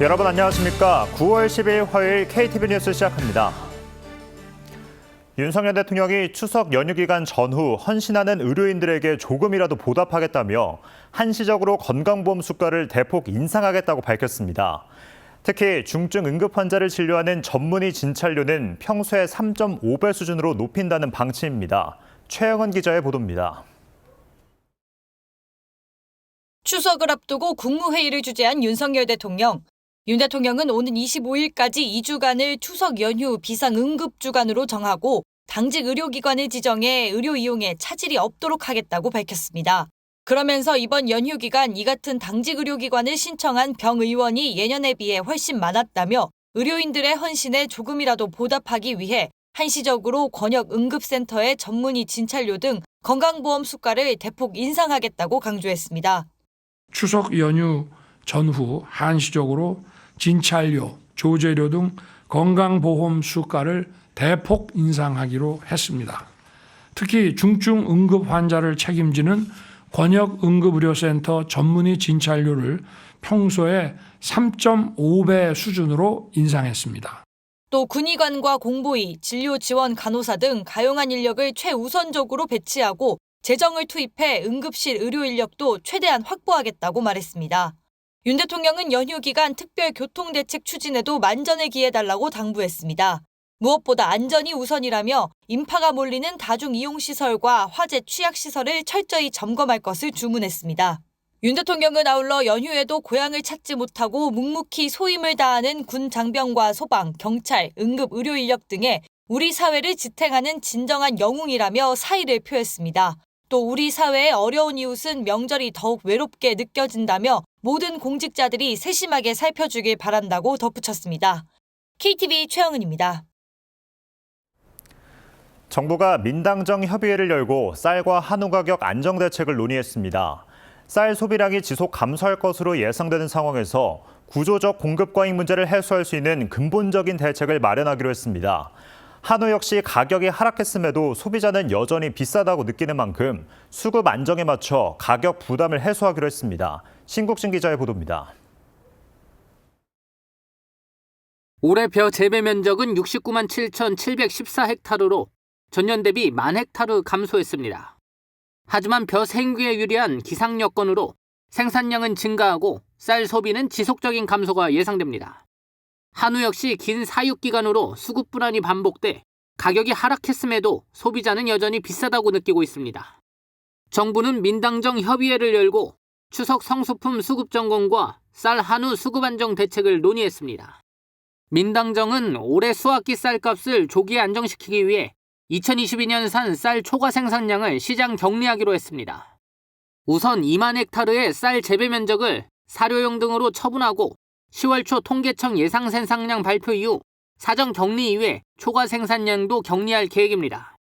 여러분 안녕하십니까? 9월 10일 화요일 KTV 뉴스 시작합니다. 윤석열 대통령이 추석 연휴 기간 전후 헌신하는 의료인들에게 조금이라도 보답하겠다며 한시적으로 건강보험 수가를 대폭 인상하겠다고 밝혔습니다. 특히 중증 응급 환자를 진료하는 전문의 진찰료는 평소의 3.5배 수준으로 높인다는 방침입니다. 최영은 기자의 보도입니다. 추석을 앞두고 국무회의를 주재한 윤석열 대통령. 윤 대통령은 오는 25일까지 2주간을 추석 연휴 비상응급주간으로 정하고 당직 의료기관을 지정해 의료 이용에 차질이 없도록 하겠다고 밝혔습니다. 그러면서 이번 연휴 기간 이 같은 당직 의료기관을 신청한 병의원이 예년에 비해 훨씬 많았다며 의료인들의 헌신에 조금이라도 보답하기 위해 한시적으로 권역응급센터의 전문의 진찰료 등 건강보험 수가를 대폭 인상하겠다고 강조했습니다. 추석 연휴 전후 한시적으로 진찰료, 조제료 등 건강보험 수가를 대폭 인상하기로 했습니다. 특히 중증 응급 환자를 책임지는 권역응급의료센터 전문의 진찰료를 평소에 3.5배 수준으로 인상했습니다. 또 군의관과 공보의, 진료지원 간호사 등 가용한 인력을 최우선적으로 배치하고 재정을 투입해 응급실 의료 인력도 최대한 확보하겠다고 말했습니다. 윤 대통령은 연휴 기간 특별 교통대책 추진에도 만전을 기해달라고 당부했습니다. 무엇보다 안전이 우선이라며 인파가 몰리는 다중이용시설과 화재 취약시설을 철저히 점검할 것을 주문했습니다. 윤 대통령은 아울러 연휴에도 고향을 찾지 못하고 묵묵히 소임을 다하는 군 장병과 소방, 경찰, 응급의료 인력 등의 우리 사회를 지탱하는 진정한 영웅이라며 사의를 표했습니다. 또 우리 사회의 어려운 이웃은 명절이 더욱 외롭게 느껴진다며 모든 공직자들이 세심하게 살펴주길 바란다고 덧붙였습니다. KTV 최영은입니다. 정부가 민당정 협의회를 열고 쌀과 한우 가격 안정 대책을 논의했습니다. 쌀 소비량이 지속 감소할 것으로 예상되는 상황에서 구조적 공급 과잉 문제를 해소할 수 있는 근본적인 대책을 마련하기로 했습니다. 한우 역시 가격이 하락했음에도 소비자는 여전히 비싸다고 느끼는 만큼 수급 안정에 맞춰 가격 부담을 해소하기로 했습니다. 신국진 기자의 보도입니다. 올해 벼 재배 면적은 69만 7,714헥타르로 전년 대비 10,000헥타르 감소했습니다. 하지만 벼 생귀에 유리한 기상 여건으로 생산량은 증가하고 쌀 소비는 지속적인 감소가 예상됩니다. 한우 역시 긴 사육 기간으로 수급 불안이 반복돼 가격이 하락했음에도 소비자는 여전히 비싸다고 느끼고 있습니다. 정부는 민당정 협의회를 열고 추석 성수품 수급 점검과 쌀 한우 수급 안정 대책을 논의했습니다. 민당정은 올해 수확기 쌀값을 조기에 안정시키기 위해 2022년산 쌀 초과 생산량을 시장 격리하기로 했습니다. 우선 2만 헥타르의 쌀 재배 면적을 사료용 등으로 처분하고 10월 초 통계청 예상 생산량 발표 이후 사정 격리 이후에 초과 생산량도 격리할 계획입니다.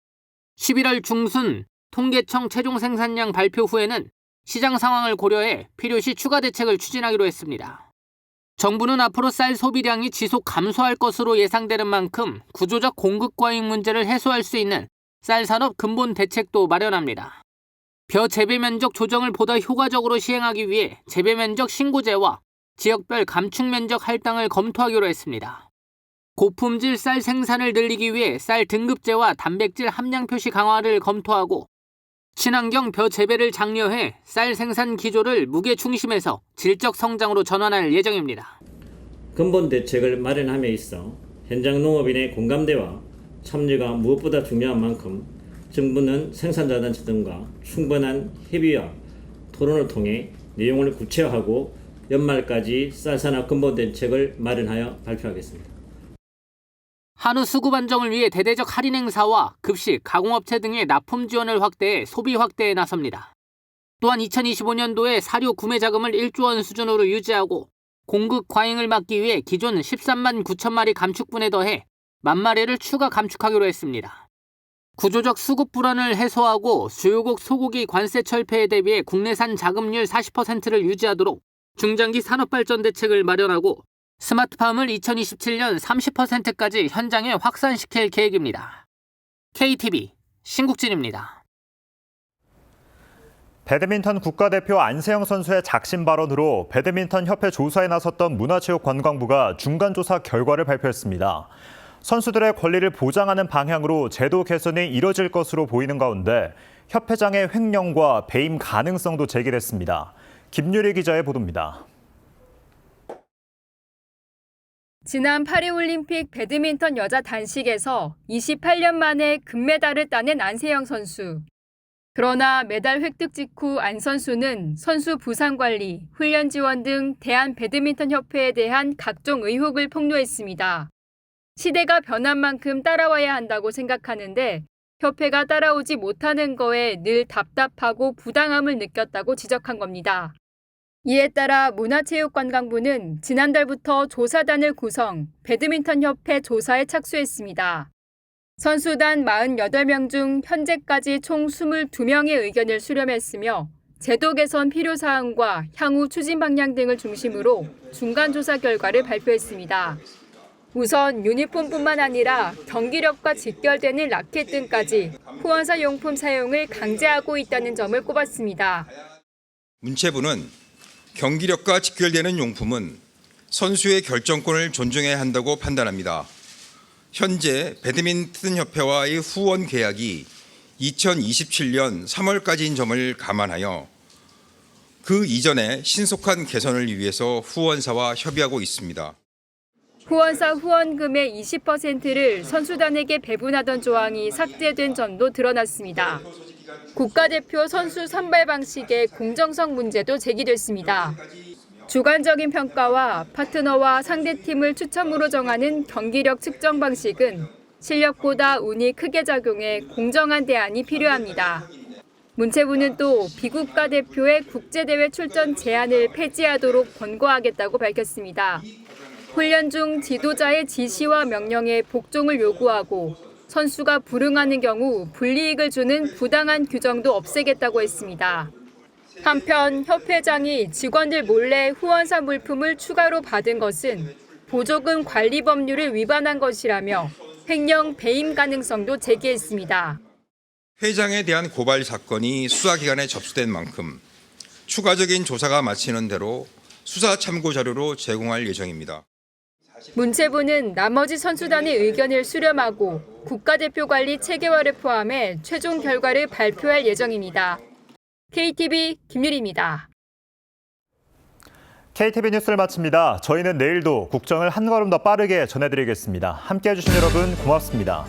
11월 중순 통계청 최종 생산량 발표 후에는 시장 상황을 고려해 필요시 추가 대책을 추진하기로 했습니다. 정부는 앞으로 쌀 소비량이 지속 감소할 것으로 예상되는 만큼 구조적 공급 과잉 문제를 해소할 수 있는 쌀 산업 근본 대책도 마련합니다. 벼 재배 면적 조정을 보다 효과적으로 시행하기 위해 재배 면적 신고제와 지역별 감축 면적 할당을 검토하기로 했습니다. 고품질 쌀 생산을 늘리기 위해 쌀 등급제와 단백질 함량 표시 강화를 검토하고 친환경 벼 재배를 장려해 쌀 생산 기조를 무게 중심에서 질적 성장으로 전환할 예정입니다. 근본 대책을 마련함에 있어 현장 농업인의 공감대와 참여가 무엇보다 중요한 만큼 정부는 생산자단체 등과 충분한 협의와 토론을 통해 내용을 구체화하고 연말까지 쌀 산업 근본 대책을 마련하여 발표하겠습니다. 한우 수급 안정을 위해 대대적 할인 행사와 급식, 가공업체 등의 납품 지원을 확대해 소비 확대에 나섭니다. 또한 2025년도에 사료 구매 자금을 1조 원 수준으로 유지하고 공급 과잉을 막기 위해 기존 13만 9천 마리 감축분에 더해 1만 마리를 추가 감축하기로 했습니다. 구조적 수급 불안을 해소하고 주요국 소고기 관세 철폐에 대비해 국내산 자급률 40%를 유지하도록 중장기 산업발전 대책을 마련하고 스마트팜을 2027년 30%까지 현장에 확산시킬 계획입니다. KTV 신국진입니다. 배드민턴 국가대표 안세영 선수의 작심 발언으로 배드민턴 협회 조사에 나섰던 문화체육관광부가 중간조사 결과를 발표했습니다. 선수들의 권리를 보장하는 방향으로 제도 개선이 이뤄질 것으로 보이는 가운데 협회장의 횡령과 배임 가능성도 제기됐습니다. 김유리 기자의 보도입니다. 지난 파리올림픽 배드민턴 여자 단식에서 28년 만에 금메달을 따낸 안세영 선수. 그러나 메달 획득 직후 안 선수는 선수 부상 관리, 훈련 지원 등 대한배드민턴협회에 대한 각종 의혹을 폭로했습니다. 시대가 변한 만큼 따라와야 한다고 생각하는데 협회가 따라오지 못하는 거에 늘 답답하고 부당함을 느꼈다고 지적한 겁니다. 이에 따라 문화체육관광부는 지난달부터 조사단을 구성, 배드민턴협회 조사에 착수했습니다. 선수단 48명 중 현재까지 총 22명의 의견을 수렴했으며 제도 개선 필요사항과 향후 추진 방향 등을 중심으로 중간조사 결과를 발표했습니다. 우선 유니폼뿐만 아니라 경기력과 직결되는 라켓 등까지 후원사 용품 사용을 강제하고 있다는 점을 꼽았습니다. 문체부는 경기력과 직결되는 용품은 선수의 결정권을 존중해야 한다고 판단합니다. 현재 배드민턴협회와의 후원 계약이 2027년 3월까지인 점을 감안하여 그 이전에 신속한 개선을 위해서 후원사와 협의하고 있습니다. 후원사 후원금의 20%를 선수단에게 배분하던 조항이 삭제된 점도 드러났습니다. 국가대표 선수 선발 방식의 공정성 문제도 제기됐습니다. 주관적인 평가와 파트너와 상대팀을 추첨으로 정하는 경기력 측정 방식은 실력보다 운이 크게 작용해 공정한 대안이 필요합니다. 문체부는 또 비국가 대표의 국제대회 출전 제한을 폐지하도록 권고하겠다고 밝혔습니다. 훈련 중 지도자의 지시와 명령에 복종을 요구하고 선수가 불응하는 경우 불이익을 주는 부당한 규정도 없애겠다고 했습니다. 한편 협회장이 직원들 몰래 후원사 물품을 추가로 받은 것은 보조금 관리 법률을 위반한 것이라며 횡령 배임 가능성도 제기했습니다. 회장에 대한 고발 사건이 수사기관에 접수된 만큼 추가적인 조사가 마치는 대로 수사 참고 자료로 제공할 예정입니다. 문체부는 나머지 선수단의 의견을 수렴하고 국가대표 관리 체계화를 포함해 최종 결과를 발표할 예정입니다. KTV 김유리입니다. KTV 뉴스를 마칩니다. 저희는 내일도 국정을 한 걸음 더 빠르게 전해드리겠습니다. 함께해 주신 여러분 고맙습니다.